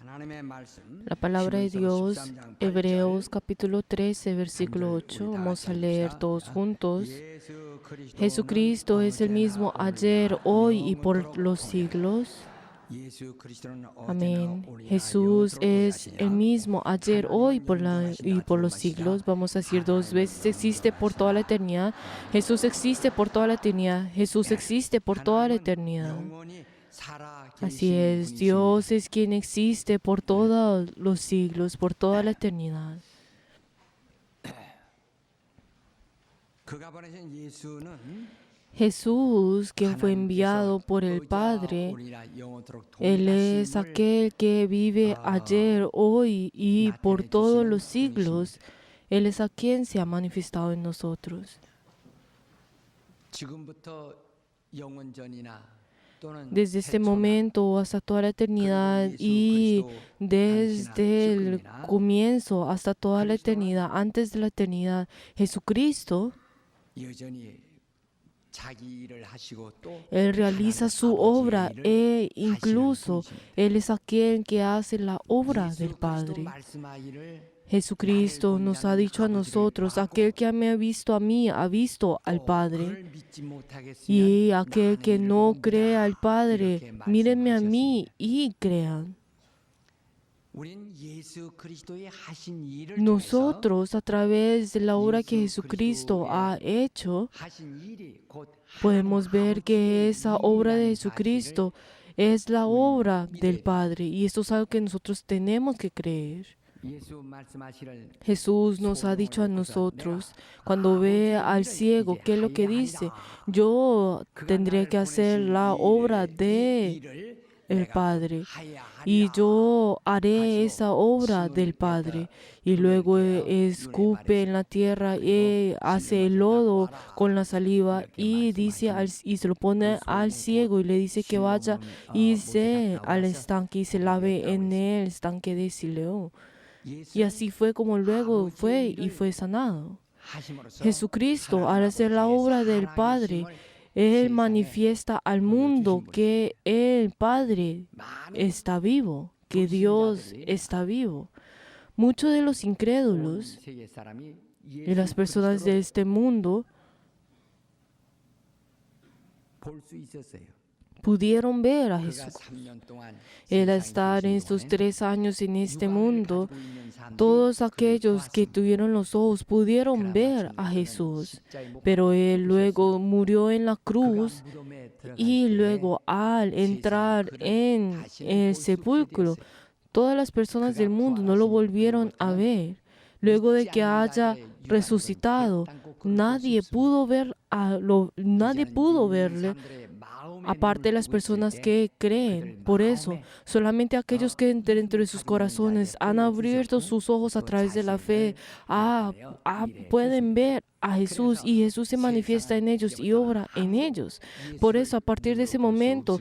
La palabra de Dios, Hebreos capítulo 13, versículo 8. Vamos a leer todos juntos. Jesucristo es el mismo ayer, hoy y por los siglos. Amén. Jesús es el mismo ayer, hoy y por los siglos. Vamos a decir dos veces, existe por toda la eternidad. Jesús existe por toda la eternidad. Jesús existe por toda la eternidad. Así es, Dios es quien existe por todos los siglos, por toda la eternidad. Jesús, quien fue enviado por el Padre, Él es aquel que vive ayer, hoy y por todos los siglos. Él es a quien se ha manifestado en nosotros. Desde este momento hasta toda la eternidad y desde el comienzo hasta toda la eternidad, antes de la eternidad, Jesucristo, Él realiza su obra e incluso Él es aquel que hace la obra del Padre. Jesucristo nos ha dicho a nosotros, aquel que me ha visto a mí, ha visto al Padre. Y aquel que no cree al Padre, mírenme a mí y crean. Nosotros, a través de la obra que Jesucristo ha hecho, podemos ver que esa obra de Jesucristo es la obra del Padre. Y esto es algo que nosotros tenemos que creer. Jesús nos ha dicho a nosotros, cuando ve al ciego, ¿qué es lo que dice? Yo tendré que hacer la obra de el Padre y yo haré esa obra del Padre. Y luego escupe en la tierra y hace el lodo con la saliva y dice y se lo pone al ciego y le dice que vaya y al estanque y se lave en el estanque de Siloé. Y así fue como luego fue sanado. Jesucristo, al hacer la obra del Padre, Él manifiesta al mundo que el Padre está vivo, que Dios está vivo. Muchos de los incrédulos y las personas de este mundo pudieron ver a Jesús. Él estar en estos 3 años en este mundo, todos aquellos que tuvieron los ojos pudieron ver a Jesús, pero Él luego murió en la cruz y luego al entrar en el sepulcro, todas las personas del mundo no lo volvieron a ver. Luego de que haya resucitado, nadie pudo verle, aparte de las personas que creen. Por eso, solamente aquellos que dentro de sus corazones han abierto sus ojos a través de la fe, pueden ver a Jesús y Jesús se manifiesta en ellos y obra en ellos. Por eso, a partir de ese momento,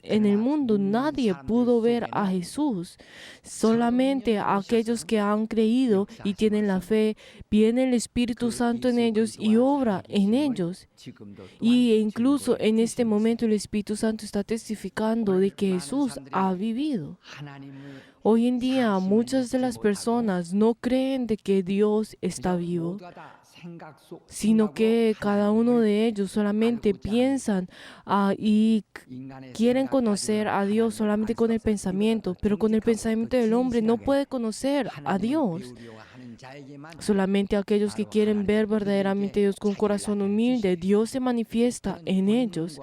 en el mundo nadie pudo ver a Jesús. Solamente aquellos que han creído y tienen la fe, viene el Espíritu Santo en ellos y obra en ellos. Y incluso en este momento el Espíritu Santo está testificando de que Jesús ha vivido. Hoy en día muchas de las personas no creen de que Dios está vivo, sino que cada uno de ellos solamente piensan y quieren conocer a Dios solamente con el pensamiento, pero con el pensamiento del hombre no puede conocer a Dios. Solamente aquellos que quieren ver verdaderamente a Dios con corazón humilde, Dios se manifiesta en ellos.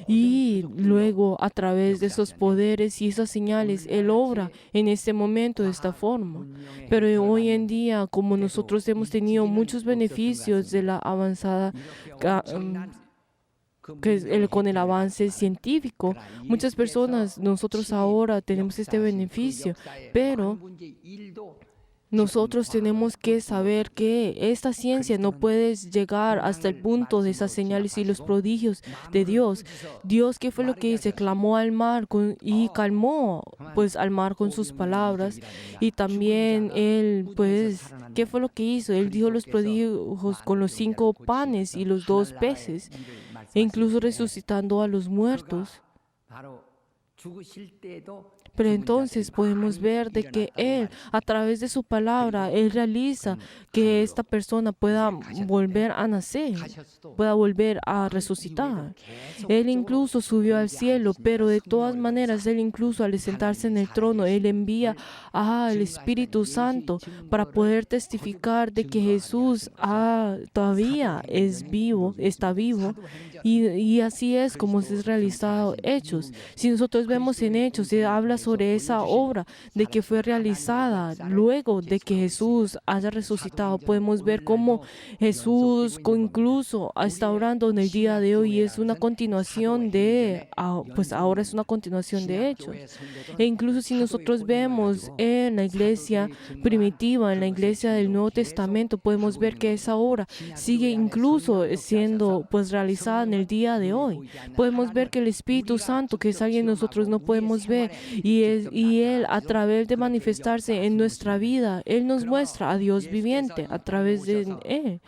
Y luego a través de esos poderes y esas señales, Él obra en este momento de esta forma. Pero hoy en día, como nosotros hemos tenido muchos beneficios de la avanzada, con el avance científico, muchas personas, nosotros ahora tenemos este beneficio, pero nosotros tenemos que saber que esta ciencia no puede llegar hasta el punto de esas señales y los prodigios de Dios. Dios, ¿qué fue lo que hizo? Clamó al mar y calmó al mar con sus palabras. Y también Él, ¿qué fue lo que hizo? Él dijo los prodigios con los 5 panes y los 2 peces, e incluso resucitando a los muertos. Pero entonces podemos ver de que Él, a través de su palabra, Él realiza que esta persona pueda volver a nacer, pueda volver a resucitar. Él incluso subió al cielo, pero de todas maneras, Él incluso al sentarse en el trono, Él envía al Espíritu Santo para poder testificar de que Jesús todavía es vivo, está vivo. Y así es como se ha realizado Hechos. Si nosotros vemos en Hechos, se habla sobre esa obra de que fue realizada luego de que Jesús haya resucitado. Podemos ver cómo Jesús incluso está orando en el día de hoy y es una continuación pues ahora es una continuación de Hechos. E incluso si nosotros vemos en la iglesia primitiva, en la iglesia del Nuevo Testamento, podemos ver que esa obra sigue incluso siendo pues realizada en el día de hoy. Podemos ver que el Espíritu Santo, que es alguien que nosotros no podemos ver, y Él a través de manifestarse en nuestra vida, Él nos muestra a Dios viviente a través de Él.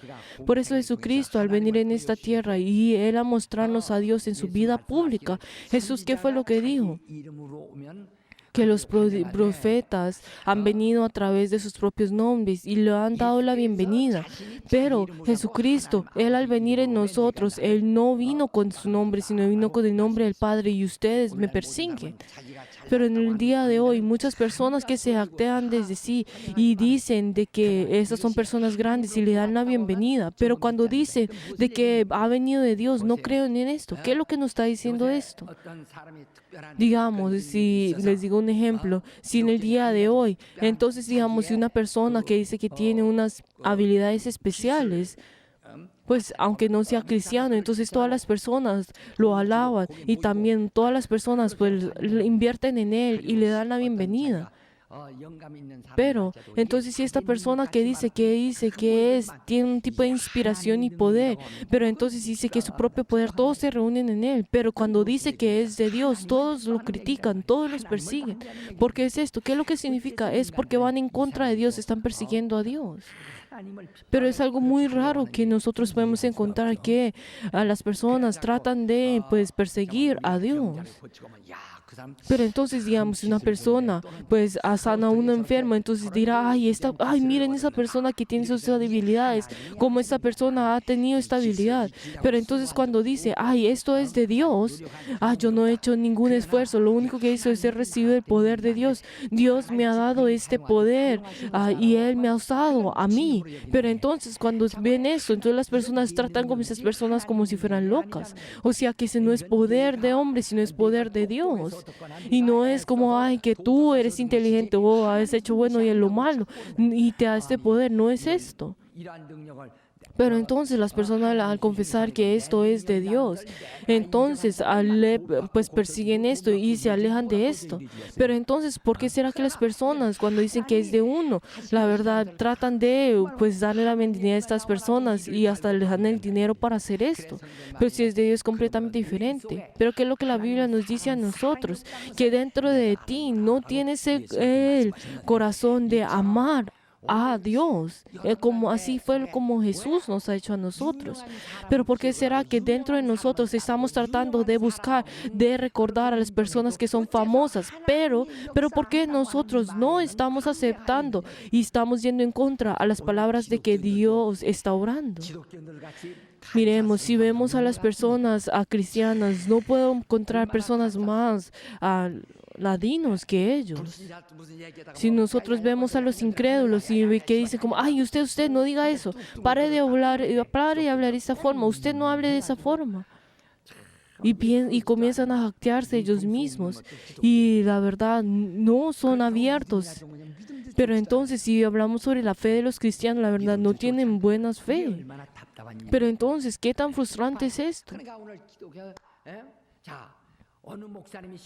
Por eso Jesucristo al venir en esta tierra y Él a mostrarnos a Dios en su vida pública, Jesús, ¿qué fue lo que dijo? Que los profetas han venido a través de sus propios nombres y le han dado la bienvenida. Pero Jesucristo, Él al venir en nosotros, Él no vino con su nombre, sino vino con el nombre del Padre y ustedes me persiguen. Pero en el día de hoy, muchas personas que se jactean desde sí y dicen de que esas son personas grandes y le dan la bienvenida. Pero cuando dicen de que ha venido de Dios, no creen en esto. ¿Qué es lo que nos está diciendo esto? Digamos, si les digo un ejemplo, si en el día de hoy, entonces digamos, si una persona que dice que tiene unas habilidades especiales, pues aunque no sea cristiano, entonces todas las personas lo alaban y también todas las personas pues invierten en él y le dan la bienvenida. Pero entonces si esta persona que dice que tiene un tipo de inspiración y poder, pero entonces dice que su propio poder, todos se reúnen en él, pero cuando dice que es de Dios, todos lo critican, todos los persiguen. ¿Por qué es esto? ¿Qué es lo que significa? Es porque van en contra de Dios, están persiguiendo a Dios. Pero es algo muy raro que nosotros podemos encontrar que las personas tratan de pues perseguir a Dios. Pero entonces, digamos, si una persona pues sana a un enfermo, entonces dirá, ay, miren esa persona que tiene sus debilidades, como esta persona ha tenido esta habilidad. Pero entonces cuando dice, ay, esto es de Dios, yo no he hecho ningún esfuerzo, lo único que hizo es recibir el poder de Dios. Dios me ha dado este poder y Él me ha usado a mí. Pero entonces cuando ven eso, entonces las personas tratan como esas personas como si fueran locas. O sea que ese no es poder de hombre, sino es poder de Dios. Y no es como, ay, que tú eres inteligente o has hecho bueno y en lo malo y te da este poder. No es esto. Pero entonces las personas al confesar que esto es de Dios, entonces pues persiguen esto y se alejan de esto. Pero entonces, ¿por qué será que las personas cuando dicen que es de uno, la verdad, tratan de pues darle la bienvenida a estas personas y hasta les dan el dinero para hacer esto? Pero si es de Dios es completamente diferente. Pero ¿qué es lo que la Biblia nos dice a nosotros? Que dentro de ti no tienes el corazón de amar a Dios, así fue como Jesús nos ha hecho a nosotros. Pero ¿por qué será que dentro de nosotros estamos tratando de buscar, de recordar a las personas que son famosas? Pero ¿por qué nosotros no estamos aceptando y estamos yendo en contra a las palabras de que Dios está orando? Miremos, si vemos a las personas cristianas, no puedo encontrar personas más ladinos que ellos. Si nosotros vemos a los incrédulos y que dicen como, ay, usted no diga eso, pare de hablar de esa forma, usted no hable de esa forma. Y comienzan a jactarse ellos mismos y la verdad no son abiertos. Pero entonces si hablamos sobre la fe de los cristianos, la verdad no tienen buenas fe. Pero entonces, ¿qué tan frustrante es esto?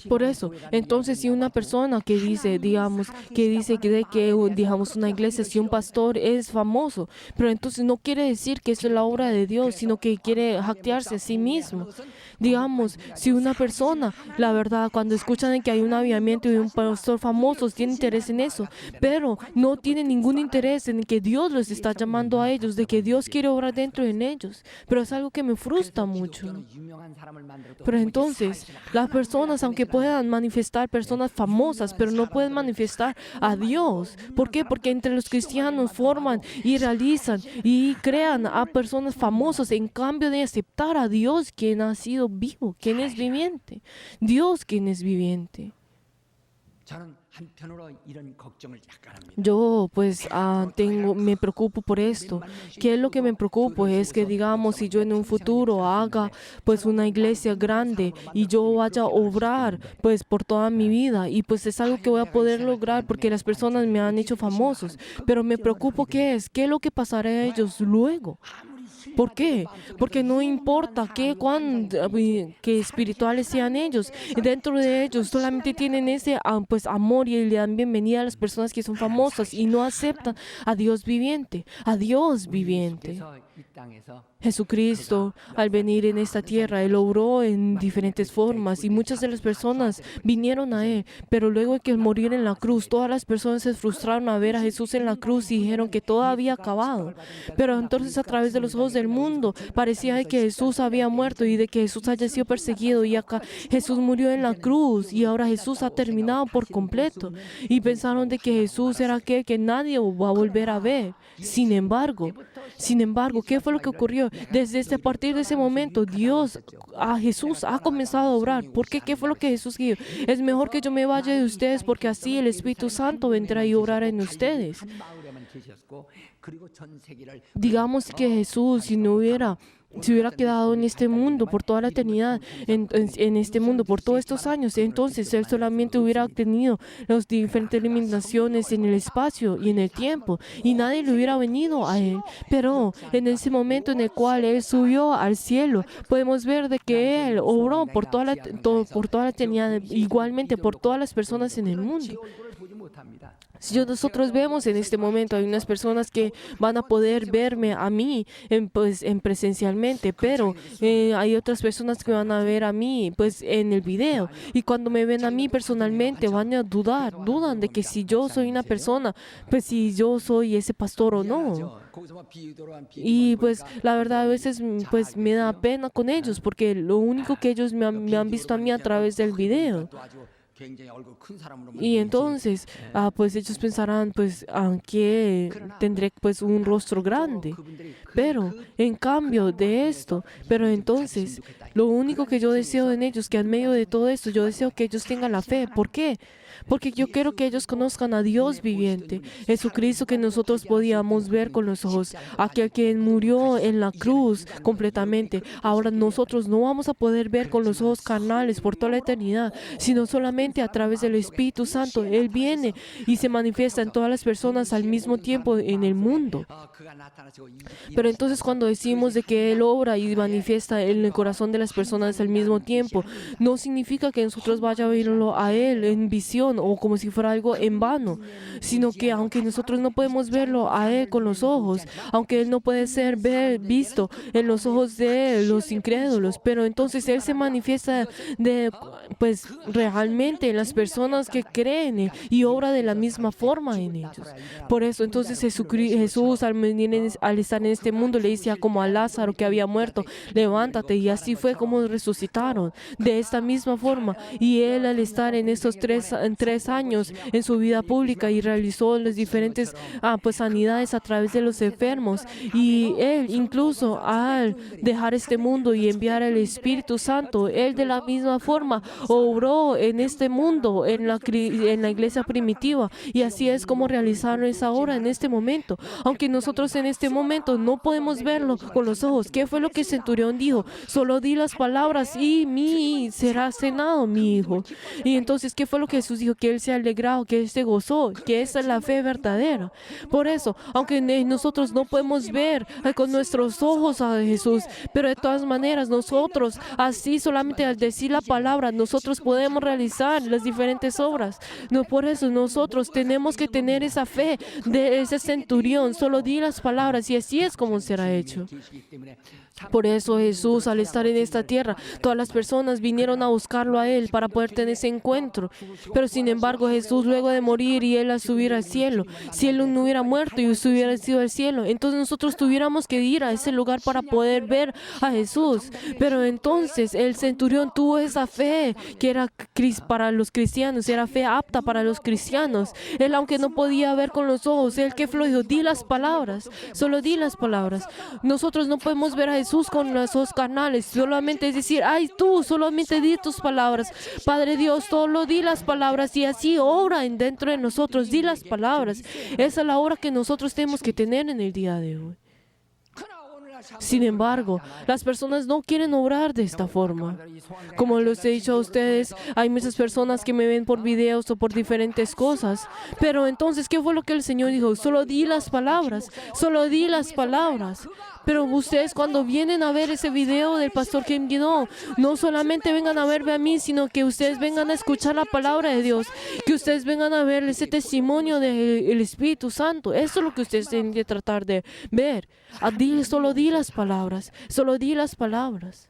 Por eso, entonces si una persona que dice, digamos, digamos, una iglesia, si un pastor es famoso, pero entonces no quiere decir que eso es la obra de Dios, sino que quiere jactarse a sí mismo. Digamos, si una persona, la verdad, cuando escuchan de que hay un avivamiento y un pastor famoso, tiene interés en eso, pero no tiene ningún interés en que Dios los está llamando a ellos, de que Dios quiere obrar dentro de ellos. Pero es algo que me frustra mucho. Pero entonces, las personas, aunque puedan manifestar personas famosas, pero no pueden manifestar a Dios. ¿Por qué? Porque entre los cristianos forman y realizan y crean a personas famosas en cambio de aceptar a Dios, quien ha sido vivo, quien es viviente. Dios, quien es viviente. Yo pues me preocupo por esto. ¿Qué es lo que me preocupo? Es que digamos, si yo en un futuro haga pues una iglesia grande y yo vaya a obrar pues por toda mi vida y pues es algo que voy a poder lograr porque las personas me han hecho famosos, pero me preocupo ¿qué es lo que pasará a ellos luego? ¿Por qué? Porque no importa que espirituales sean ellos. Dentro de ellos solamente tienen ese pues, amor y le dan bienvenida a las personas que son famosas y no aceptan a Dios viviente, a Dios viviente. Jesucristo, al venir en esta tierra, Él obró en diferentes formas y muchas de las personas vinieron a Él, pero luego de que Él morir en la cruz, todas las personas se frustraron a ver a Jesús en la cruz y dijeron que todo había acabado. Pero entonces a través de los ojos del mundo parecía que Jesús había muerto y de que Jesús haya sido perseguido y acá Jesús murió en la cruz y ahora Jesús ha terminado por completo y pensaron de que Jesús era aquel que nadie va a volver a ver. Sin embargo, ¿qué fue lo que ocurrió? A partir de ese momento, Jesús ha comenzado a obrar. ¿Por qué? ¿Qué fue lo que Jesús dijo? Es mejor que yo me vaya de ustedes porque así el Espíritu Santo vendrá y obrará en ustedes. Digamos que Jesús, si hubiera quedado en este mundo por toda la eternidad, en este mundo por todos estos años, entonces Él solamente hubiera tenido las diferentes limitaciones en el espacio y en el tiempo, y nadie le hubiera venido a Él. Pero en ese momento en el cual Él subió al cielo, podemos ver de que Él obró por toda la eternidad, igualmente por todas las personas en el mundo. Si nosotros vemos en este momento, hay unas personas que van a poder verme a mí en presencialmente, pero hay otras personas que van a ver a mí pues en el video. Y cuando me ven a mí personalmente, van a dudan de que si yo soy una persona, pues si yo soy ese pastor o no. Y pues la verdad a veces pues me da pena con ellos, porque lo único que ellos me han visto a mí a través del video. Y entonces, pues ellos pensarán, pues, que tendré pues un rostro grande. Pero, en cambio de esto, pero entonces, lo único que yo deseo en ellos, que en medio de todo esto, yo deseo que ellos tengan la fe. ¿Por qué? Porque yo quiero que ellos conozcan a Dios viviente, Jesucristo que nosotros podíamos ver con los ojos, aquel que murió en la cruz completamente. Ahora nosotros no vamos a poder ver con los ojos carnales por toda la eternidad, sino solamente a través del Espíritu Santo. Él viene y se manifiesta en todas las personas al mismo tiempo en el mundo. Pero entonces cuando decimos de que Él obra y manifiesta en el corazón de las personas al mismo tiempo, no significa que nosotros vayamos a verlo a Él en visión o como si fuera algo en vano, sino que aunque nosotros no podemos verlo a Él con los ojos, aunque Él no puede ser visto en los ojos de los incrédulos, pero entonces Él se manifiesta pues realmente en las personas que creen y obra de la misma forma en ellos. Por eso entonces Jesús al estar en este mundo le decía como a Lázaro que había muerto, levántate, y así fue como resucitaron de esta misma forma. Y Él al estar en estos 3 años en su vida pública y realizó las diferentes pues sanidades a través de los enfermos, y Él incluso al dejar este mundo y enviar el Espíritu Santo, Él de la misma forma obró en este mundo, en la iglesia primitiva, y así es como realizaron esa obra en este momento. Aunque nosotros en este momento no podemos verlo con los ojos. ¿Qué fue lo que el centurión dijo? Solo di las palabras y será sanado mi hijo. Y entonces, ¿qué fue lo que Jesús dijo? Que Él se ha alegrado, que Él se gozó, que esa es la fe verdadera. Por eso, aunque nosotros no podemos ver con nuestros ojos a Jesús, pero de todas maneras nosotros, así solamente al decir la palabra, nosotros podemos realizar obrar las diferentes obras. No, por eso nosotros tenemos que tener esa fe de ese centurión. Solo di las palabras y así es como será hecho. Por eso Jesús, al estar en esta tierra, todas las personas vinieron a buscarlo a Él para poder tener ese encuentro. Pero sin embargo, Jesús, luego de morir y Él a subir al cielo, si Él no hubiera muerto y se hubiera sido al cielo, entonces nosotros tuviéramos que ir a ese lugar para poder ver a Jesús. Pero entonces el centurión tuvo esa fe que era para los cristianos, era fe apta para los cristianos. Él, aunque no podía ver con los ojos, Él que dijo, di las palabras, solo di las palabras. Nosotros no podemos ver a Jesús con los ojos carnales, solamente es decir, ay, tú solamente di tus palabras. Padre Dios, solo di las palabras y así obra dentro de nosotros, di las palabras. Esa es la obra que nosotros tenemos que tener en el día de hoy. Sin embargo, las personas no quieren obrar de esta forma. Como les he dicho a ustedes, hay muchas personas que me ven por videos o por diferentes cosas. Pero entonces, ¿qué fue lo que el Señor dijo? Solo di las palabras, solo di las palabras. Pero ustedes cuando vienen a ver ese video del pastor Kim Guido, no solamente vengan a verme a mí, sino que ustedes vengan a escuchar la palabra de Dios, que ustedes vengan a ver ese testimonio del Espíritu Santo. Eso es lo que ustedes tienen que tratar de ver. Solo di las palabras, solo di las palabras.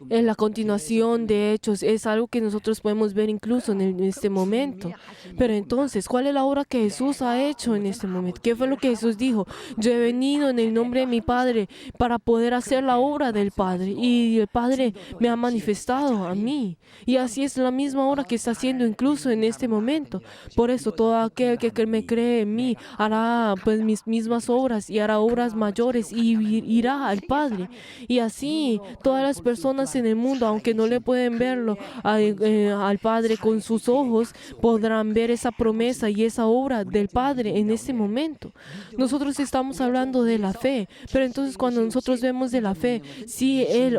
En la continuación de Hechos es algo que nosotros podemos ver incluso en este momento. Pero entonces, ¿cuál es la obra que Jesús ha hecho en este momento? ¿Qué fue lo que Jesús dijo? Yo he venido en el nombre de mi Padre para poder hacer la obra del Padre. Y el Padre me ha manifestado a mí. Y así es la misma obra que está haciendo incluso en este momento. Por eso, todo aquel que me cree en mí hará pues mis mismas obras y hará obras mayores y irá al Padre. Y así, todas las personas en el mundo, aunque no le pueden verlo al Padre con sus ojos, podrán ver esa promesa y esa obra del Padre en este momento. Nosotros estamos hablando de la fe, pero entonces cuando nosotros vemos de la fe, si el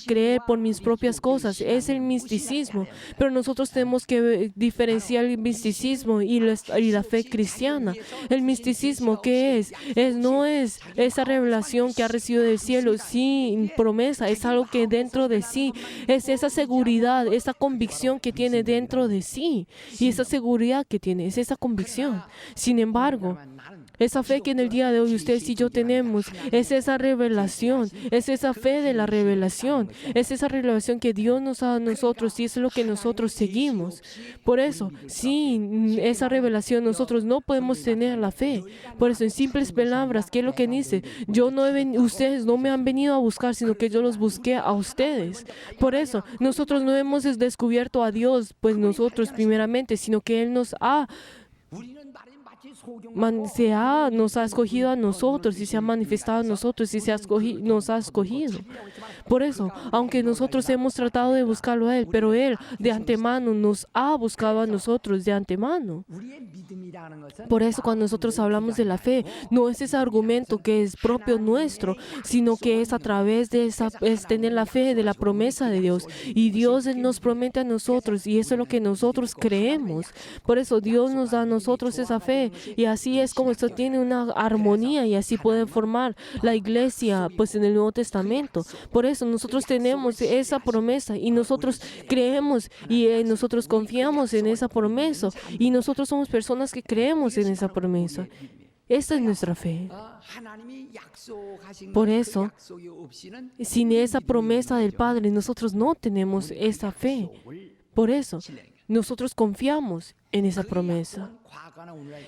creer por mis propias cosas es el misticismo, pero nosotros tenemos que diferenciar el misticismo y la fe cristiana. El misticismo, ¿qué es? No es esa revelación que ha recibido del cielo sin promesa. Es algo que dentro de sí es esa seguridad, esa convicción que tiene dentro de sí. Y esa seguridad que tiene es esa convicción. Sin embargo, esa fe que en el día de hoy ustedes y yo tenemos es esa revelación, es esa fe de la revelación, es esa revelación que Dios nos da a nosotros y es lo que nosotros seguimos. Por eso, sin esa revelación nosotros no podemos tener la fe. Por eso, en simples palabras, ¿qué es lo que dice? Ustedes no me han venido a buscar, sino que yo los busqué a ustedes. Por eso, nosotros no hemos descubierto a Dios, pues nosotros primeramente, sino que Él nos ha escogido a nosotros y se ha manifestado a nosotros y nos ha escogido. Por eso, aunque nosotros hemos tratado de buscarlo a Él, pero Él de antemano nos ha buscado a nosotros de antemano. Por eso cuando nosotros hablamos de la fe, no es ese argumento que es propio nuestro, sino que es a través de es tener la fe de la promesa de Dios. Y Dios nos promete a nosotros y eso es lo que nosotros creemos. Por eso Dios nos da a nosotros esa fe. Y así es como esto tiene una armonía y así puede formar la iglesia pues en el Nuevo Testamento. Por eso nosotros tenemos esa promesa y nosotros creemos y nosotros confiamos en esa promesa y nosotros somos personas que creemos en esa promesa. Esta es nuestra fe. Por eso, sin esa promesa del Padre, nosotros no tenemos esa fe. Por eso, nosotros confiamos en esa promesa.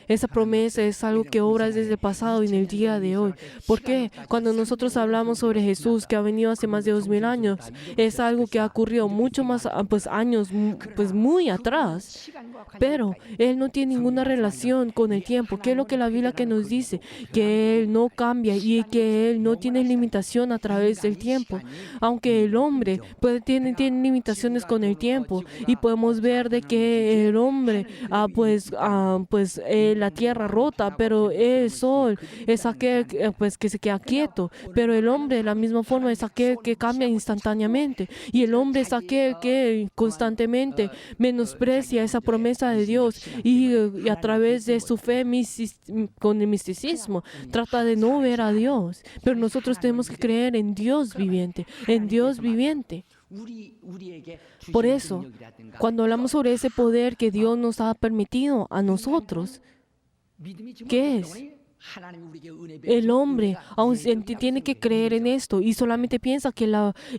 Esa promesa es algo que obra desde el pasado y en el día de hoy. ¿Por qué? Cuando nosotros hablamos sobre Jesús, que ha venido hace más de 2000 años, es algo que ha ocurrido mucho más años, pues muy atrás. Pero Él no tiene ninguna relación con el tiempo. ¿Qué es lo que la Biblia que nos dice? Que Él no cambia y que Él no tiene limitación a través del tiempo. Aunque el hombre tiene limitaciones con el tiempo y podemos ver de que el hombre la tierra rota, pero el sol es aquel que se queda quieto, pero el hombre de la misma forma es aquel que cambia instantáneamente y el hombre es aquel que constantemente menosprecia esa promesa de Dios y a través de su fe con el misticismo trata de no ver a Dios, pero nosotros tenemos que creer en Dios viviente, en Dios viviente. Por eso, cuando hablamos sobre ese poder que Dios nos ha permitido a nosotros, ¿qué es? El hombre aún tiene que creer en esto y solamente piensa que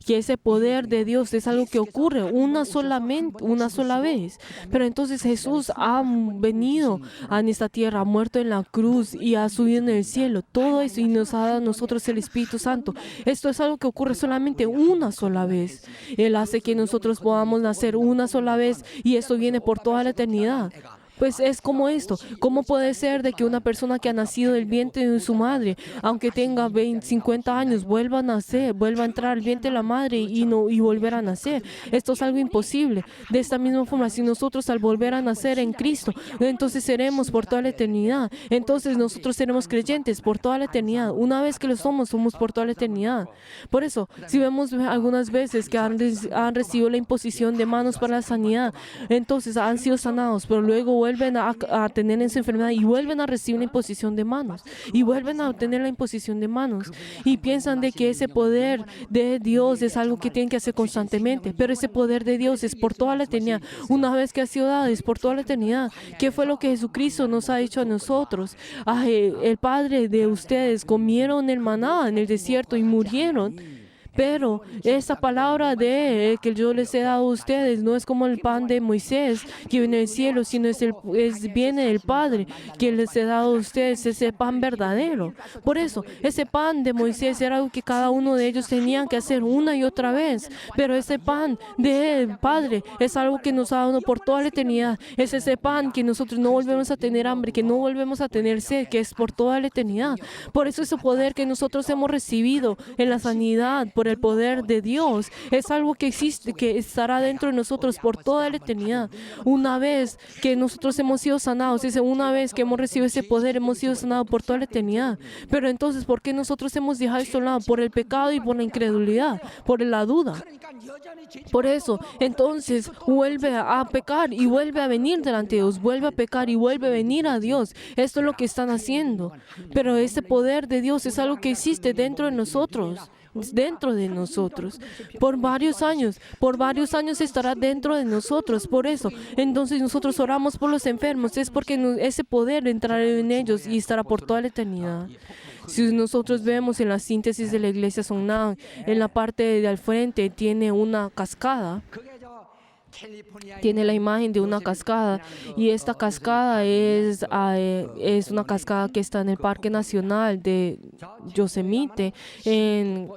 ese poder de Dios es algo que ocurre una sola vez. Pero entonces Jesús ha venido a esta tierra, ha muerto en la cruz y ha subido en el cielo. Todo eso y nos ha dado a nosotros el Espíritu Santo. Esto es algo que ocurre solamente una sola vez. Él hace que nosotros podamos nacer una sola vez y esto viene por toda la eternidad. Pues es como esto. ¿Cómo puede ser de que una persona que ha nacido del vientre de su madre, aunque tenga 50 años, vuelva a nacer, vuelva a entrar al vientre de la madre y volver a nacer? Esto es algo imposible. De esta misma forma, si nosotros al volver a nacer en Cristo, entonces seremos por toda la eternidad. Entonces nosotros seremos creyentes por toda la eternidad. Una vez que lo somos por toda la eternidad. Por eso, si vemos algunas veces que han recibido la imposición de manos para la sanidad, entonces han sido sanados, pero luego vuelven a tener esa enfermedad y vuelven a recibir la imposición de manos y vuelven a obtener la imposición de manos y piensan de que ese poder de Dios es algo que tienen que hacer constantemente, pero ese poder de Dios es por toda la eternidad. Una vez que ha sido dado es por toda la eternidad. ¿Qué fue lo que Jesucristo nos ha dicho a nosotros? El Padre de ustedes comieron el maná en el desierto y murieron. Pero esa palabra que yo les he dado a ustedes no es como el pan de Moisés que viene del cielo, sino viene del Padre que les he dado a ustedes, ese pan verdadero. Por eso, ese pan de Moisés era algo que cada uno de ellos tenían que hacer una y otra vez. Pero ese pan del Padre es algo que nos ha dado por toda la eternidad. Es ese pan que nosotros no volvemos a tener hambre, que no volvemos a tener sed, que es por toda la eternidad. Por eso ese poder que nosotros hemos recibido en la sanidad, por el poder de Dios, es algo que existe, que estará dentro de nosotros por toda la eternidad. Una vez que nosotros hemos sido sanados, una vez que hemos recibido ese poder, hemos sido sanados por toda la eternidad. Pero entonces, ¿por qué nosotros hemos dejado esto a un lado? Por el pecado y por la incredulidad, por la duda. Por eso, entonces, vuelve a pecar y vuelve a venir delante de Dios, vuelve a pecar y vuelve a venir a Dios. Esto es lo que están haciendo. Pero ese poder de Dios es algo que existe dentro de nosotros. Por varios años estará dentro de nosotros. Por eso, entonces nosotros oramos por los enfermos, es porque ese poder entrará en ellos y estará por toda la eternidad. Si nosotros vemos en la síntesis de la iglesia Songnam, en la parte de al frente tiene una cascada. Tiene la imagen de una cascada y esta cascada es una cascada que está en el Parque Nacional de Yosemite en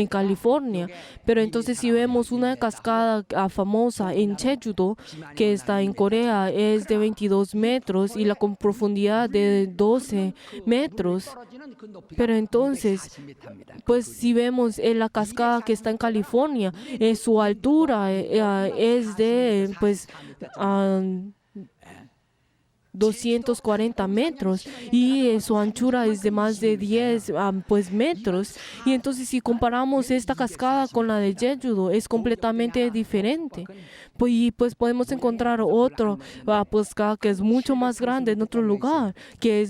California. Pero entonces si vemos una cascada famosa en Jeju-do, que está en Corea, es de 22 metros y la con profundidad de 12 metros. Pero entonces, pues si vemos en la cascada que está en California, su altura es de 240 metros y su anchura es de más de 10 metros. Y entonces si comparamos esta cascada con la de Jeju-do, es completamente diferente. Pues podemos encontrar otro cascada que es mucho más grande en otro lugar, que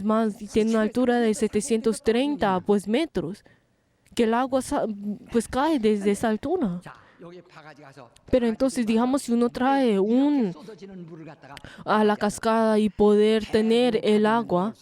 tiene una altura de 730 metros, que el agua cae desde esa altura. Pero entonces, digamos, si uno trae a la cascada y poder tener el agua,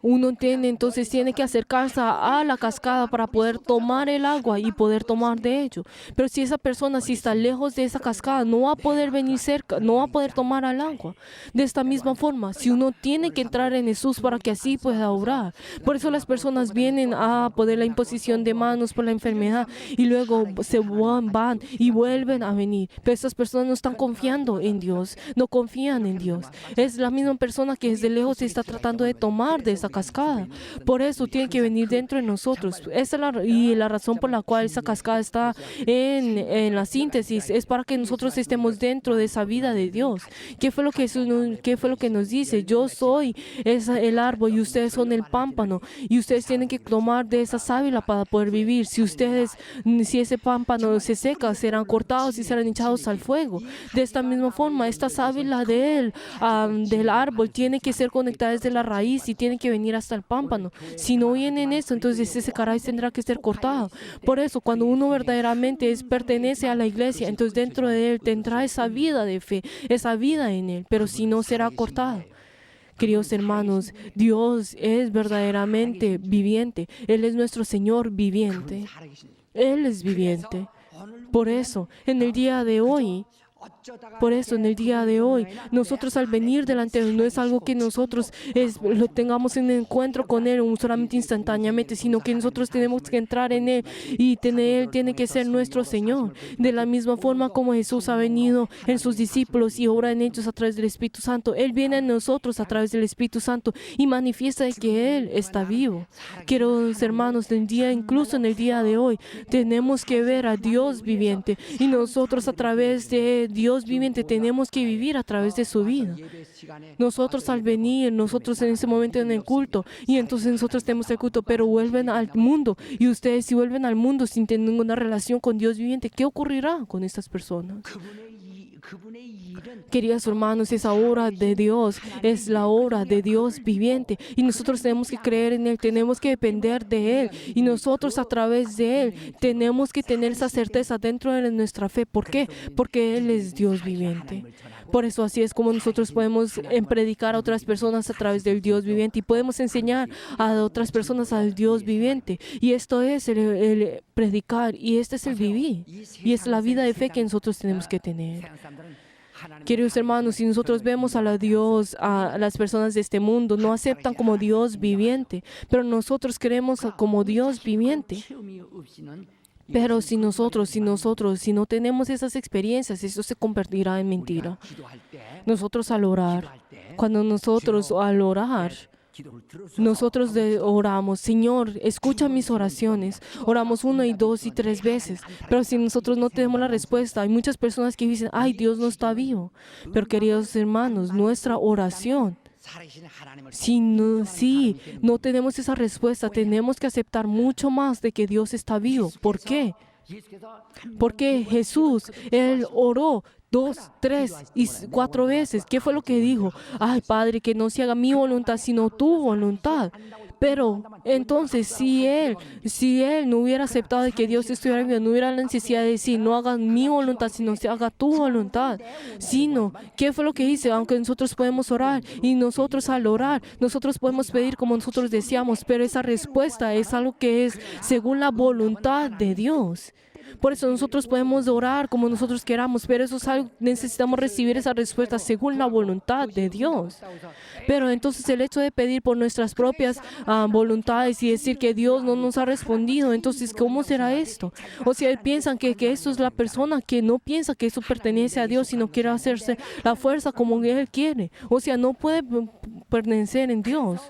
entonces tiene que acercarse a la cascada para poder tomar el agua y poder tomar de ello. Pero si esa persona, si está lejos de esa cascada, no va a poder venir cerca, no va a poder tomar el agua. De esta misma forma, si uno tiene que entrar en Jesús para que así pueda obrar. Por eso las personas vienen a poner la imposición de manos por la enfermedad y luego se van y vuelven a venir. Pero estas personas no están confiando en Dios, no confían en Dios. Es la misma persona que desde lejos está tratando de tomar de esa cascada. Por eso tiene que venir dentro de nosotros. Esa es la razón por la cual esa cascada está en la síntesis. Es para que nosotros estemos dentro de esa vida de Dios. ¿Qué fue lo que nos dice? Yo soy el árbol y ustedes son el pámpano. Y ustedes tienen que tomar de esa sábila para poder vivir. Si ese pámpano se seca, serán cortados y serán echados al fuego. De esta misma forma, esta sábila del árbol tiene que ser conectada desde la raíz y tiene que venir venir hasta el pámpano. Si no viene en esto, entonces ese caray tendrá que ser cortado. Por eso, cuando uno verdaderamente pertenece a la iglesia, entonces dentro de él tendrá esa vida de fe, esa vida en él, pero si no, será cortado. Queridos hermanos, Dios es verdaderamente viviente. Él es nuestro Señor viviente. Él es viviente. Por eso, en el día de hoy, nosotros al venir delante de Él, no es algo que nosotros lo tengamos en encuentro con Él solamente instantáneamente, sino que nosotros tenemos que entrar en Él y Él tiene que ser nuestro Señor. De la misma forma como Jesús ha venido en sus discípulos y obra en ellos a través del Espíritu Santo, Él viene en nosotros a través del Espíritu Santo y manifiesta que Él está vivo. Queridos hermanos, incluso en el día de hoy, tenemos que ver a Dios viviente y nosotros a través de Dios viviente tenemos que vivir a través de su vida. Nosotros al venir, nosotros en ese momento en el culto, y entonces nosotros tenemos el culto, pero vuelven al mundo, y ustedes si vuelven al mundo sin tener ninguna relación con Dios viviente, ¿qué ocurrirá con estas personas? Queridos hermanos, esa obra de Dios es la obra de Dios viviente y nosotros tenemos que creer en Él, tenemos que depender de Él y nosotros a través de Él tenemos que tener esa certeza dentro de nuestra fe. ¿Por qué? Porque Él es Dios viviente. Por eso así es como nosotros podemos predicar a otras personas a través del Dios viviente y podemos enseñar a otras personas al Dios viviente. Y esto es el predicar y este es el vivir y es la vida de fe que nosotros tenemos que tener. Queridos hermanos, si nosotros vemos a las personas de este mundo, no aceptan como Dios viviente, pero nosotros queremos como Dios viviente. Pero si no tenemos esas experiencias, eso se convertirá en mentira. Nosotros al orar, nosotros oramos, Señor, escucha mis oraciones. Oramos 1 y 2 y 3 veces. Pero si nosotros no tenemos la respuesta, hay muchas personas que dicen, ay, Dios no está vivo. Pero queridos hermanos, nuestra oración, si no tenemos esa respuesta, tenemos que aceptar mucho más de que Dios está vivo. ¿Por qué? Porque Jesús, Él oró 2, 3 y 4 veces. ¿Qué fue lo que dijo? Ay, Padre, que no se haga mi voluntad, sino tu voluntad. Pero entonces, si él no hubiera aceptado de que Dios estuviera vivo, no hubiera la necesidad de decir, no haga mi voluntad, sino se haga tu voluntad. Sino, ¿qué fue lo que dice? Aunque nosotros podemos orar y nosotros al orar, nosotros podemos pedir como nosotros deseamos, pero esa respuesta es algo que es según la voluntad de Dios. Por eso nosotros podemos orar como nosotros queramos, pero eso es algo, necesitamos recibir esa respuesta según la voluntad de Dios. Pero entonces el hecho de pedir por nuestras propias voluntades y decir que Dios no nos ha respondido, entonces ¿cómo será esto? O sea, piensan que esto es la persona que no piensa que eso pertenece a Dios, sino quiere hacerse la fuerza como Él quiere. O sea, no puede pertenecer en Dios.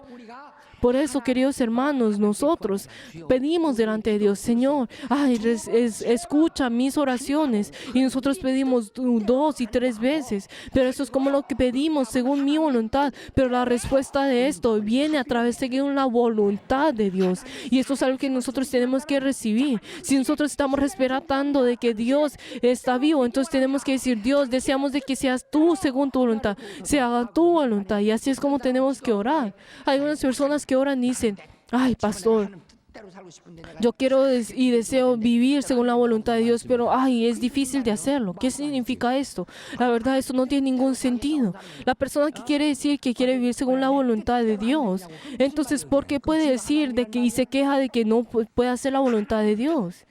Por eso, queridos hermanos, nosotros pedimos delante de Dios, Señor, escucha mis oraciones. Y nosotros pedimos 2 y 3 veces. Pero eso es como lo que pedimos según mi voluntad. Pero la respuesta de esto viene a través de la voluntad de Dios. Y esto es algo que nosotros tenemos que recibir. Si nosotros estamos esperando de que Dios está vivo, entonces tenemos que decir, Dios, deseamos de que seas tú según tu voluntad. Se haga tu voluntad. Y así es como tenemos que orar. Hay unas personas que oran y dicen, ay, pastor, yo quiero y deseo vivir según la voluntad de Dios, pero ay, es difícil de hacerlo. ¿Qué significa esto? La verdad, esto no tiene ningún sentido. La persona que quiere decir que quiere vivir según la voluntad de Dios, entonces, ¿por qué puede decir y se queja de que no puede hacer la voluntad de Dios?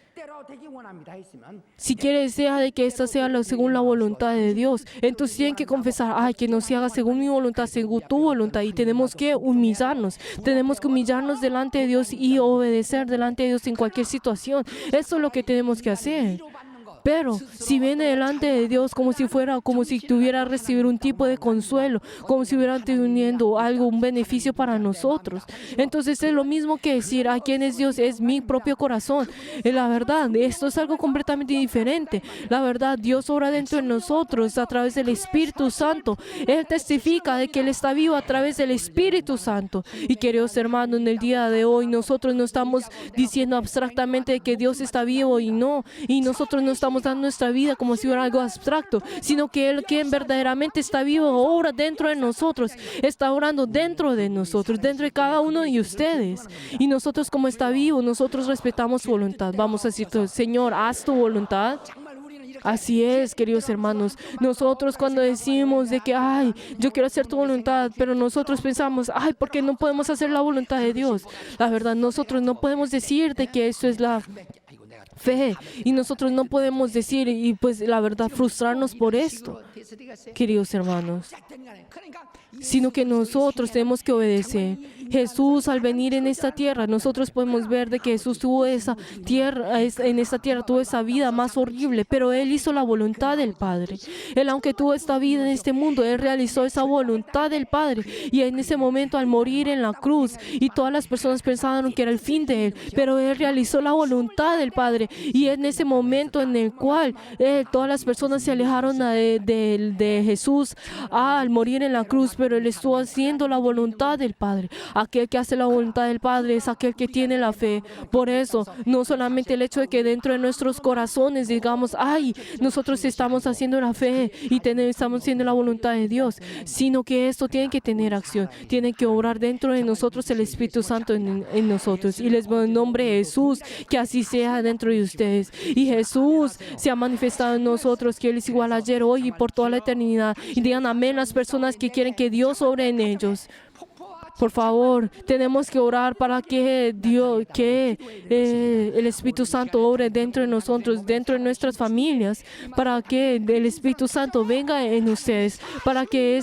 Si desea de que esta sea según la voluntad de Dios, entonces tienen que confesar, ay, que no se haga según mi voluntad, según tu voluntad. Y tenemos que humillarnos delante de Dios y obedecer delante de Dios en cualquier situación. Eso es lo que tenemos que hacer. Pero si viene delante de Dios como si tuviera recibir un tipo de consuelo, como si hubiera teniendo un beneficio para nosotros, entonces es lo mismo que decir, ¿a quién es Dios? Es mi propio corazón. La verdad, esto es algo completamente diferente. La verdad, Dios obra dentro de nosotros a través del Espíritu Santo. Él testifica de que Él está vivo a través del Espíritu Santo. Y queridos hermanos, en el día de hoy nosotros no estamos diciendo abstractamente que Dios está vivo y nosotros no estamos estamos dando nuestra vida como si fuera algo abstracto, sino que Él, quien verdaderamente está vivo, obra dentro de nosotros, está orando dentro de nosotros, dentro de cada uno de ustedes. Y nosotros, como está vivo, nosotros respetamos su voluntad. Vamos a decir, Señor, haz tu voluntad. Así es, queridos hermanos. Nosotros cuando decimos de que, ay, yo quiero hacer tu voluntad, pero nosotros pensamos, ay, ¿por qué no podemos hacer la voluntad de Dios? La verdad, nosotros no podemos decir de que eso es la fe. Y nosotros no podemos decir, y pues la verdad, frustrarnos por esto, queridos hermanos, sino que nosotros tenemos que obedecer. Jesús, al venir en esta tierra, nosotros podemos ver de que Jesús tuvo esa tierra, en esta tierra tuvo esa vida más horrible, pero Él hizo la voluntad del Padre. Él, aunque tuvo esta vida en este mundo, Él realizó esa voluntad del Padre. Y en ese momento, al morir en la cruz, y todas las personas pensaron que era el fin de Él, pero Él realizó la voluntad del Padre. Y en ese momento en el cual todas las personas se alejaron de Jesús al morir en la cruz, pero Él estuvo haciendo la voluntad del Padre. Aquel que hace la voluntad del Padre es aquel que tiene la fe. Por eso, no solamente el hecho de que dentro de nuestros corazones digamos, ay, nosotros estamos haciendo la fe y estamos haciendo la voluntad de Dios, sino que esto tiene que tener acción, tiene que obrar dentro de nosotros el Espíritu Santo en nosotros. Y les doy el nombre de Jesús, que así sea dentro de ustedes. Y Jesús se ha manifestado en nosotros, que Él es igual ayer, hoy y por toda la eternidad. Y digan amén las personas que quieren que Dios obre en ellos. Por favor, tenemos que orar para que Dios, el Espíritu Santo obre dentro de nosotros, dentro de nuestras familias, para que el Espíritu Santo venga en ustedes, para que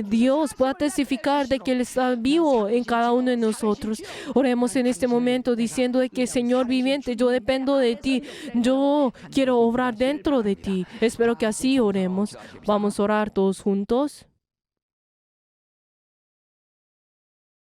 Dios pueda testificar de que Él está vivo en cada uno de nosotros. Oremos en este momento diciendo de que, Señor viviente, yo dependo de ti, yo quiero obrar dentro de ti. Espero que así oremos. Vamos a orar todos juntos.